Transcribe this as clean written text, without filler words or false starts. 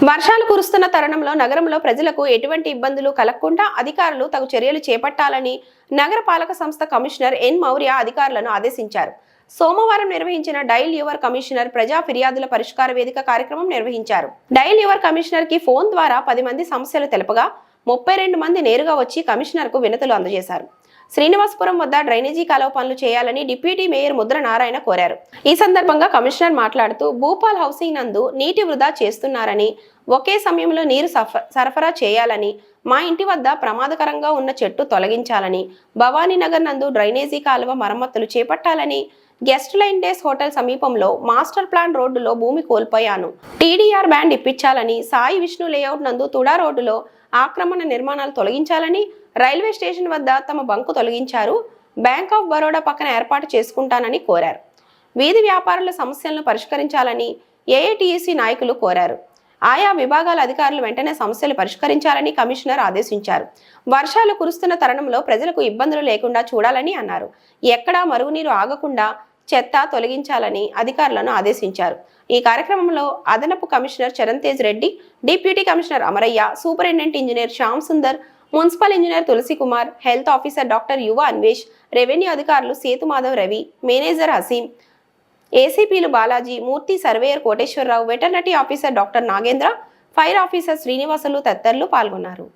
వర్షాలు కురుస్తున్న తరుణంలో నగరంలో ప్రజలకు ఎటువంటి ఇబ్బందులు కలగకుండా అధికారులు తగు చర్యలు చేపట్టాలని నగరపాలక సంస్థ కమిషనర్ ఎన్ మౌర్య అధికారులను ఆదేశించారు. సోమవారం నిర్వహించిన డైల్ యువర్ కమిషనర్ ప్రజా ఫిర్యాదుల పరిష్కార వేదిక కార్యక్రమం నిర్వహించారు. డైల్ యువర్ కమిషనర్ కి ఫోన్ ద్వారా 10 మంది సమస్యలు తెలుపగా 32 మంది నేరుగా వచ్చి కమిషనర్ కు వినతులు అందజేశారు. శ్రీనివాసపురం వద్ద డ్రైనేజీ కాలువ పనులు చేయాలని డిప్యూటీ మేయర్ ముద్ర నారాయణ కోరారు. ఈ సందర్భంగా కమిషనర్ మాట్లాడుతూ భూపాల్ హౌసింగ్ నందు నీటి వృధా చేస్తున్నారని, ఒకే సమయంలో నీరు సరఫరా చేయాలని, మా ఇంటి వద్ద ప్రమాదకరంగా ఉన్న చెట్టు తొలగించాలని, భవానీనగర్ నందు డ్రైనేజీ కాలువ మరమ్మతులు చేపట్టాలని, గెస్ట్ లైన్ డేస్ హోటల్ సమీపంలో మాస్టర్ ప్లాన్ రోడ్డులో భూమి కోల్పోయాను, టీడీఆర్ బ్యాండ్ ఇప్పించాలని, సాయి విష్ణు లేఅవుట్ నందు తుడా రోడ్డులో ఆక్రమణ నిర్మాణాలు తొలగించాలని, రైల్వే స్టేషన్ వద్ద తమ బంకు తొలగించారు, బ్యాంక్ ఆఫ్ బరోడా పక్కన ఏర్పాటు చేసుకుంటానని కోరారు. వీధి వ్యాపారుల సమస్యలను పరిష్కరించాలని ఏఐటీయూసీ నాయకులు కోరారు. ఆయా విభాగాల అధికారులు వెంటనే సమస్యలు పరిష్కరించాలని కమిషనర్ ఆదేశించారు. వర్షాలు కురుస్తున్న తరుణంలో ప్రజలకు ఇబ్బందులు లేకుండా చూడాలని అన్నారు. ఎక్కడా మరుగునీరు ఆగకుండా చెత్త తొలగించాలని అధికారులను ఆదేశించారు. ఈ కార్యక్రమంలో అదనపు commissioner Charan Tej Reddy, deputy commissioner Amaraiah, superintendent engineer Shyam Sundar, municipal engineer Tulasi Kumar, health officer doctor Yuva Anvesh, revenue అధికారులు సేతు మాధవ్ రవి, మేనేజర్ హసీం, ఏసీపీలు Balaji, Murthy, surveyor Koteswararao, veterinary officer doctor Nagendra, fire officer Srinivasulu తదితరులు పాల్గొన్నారు.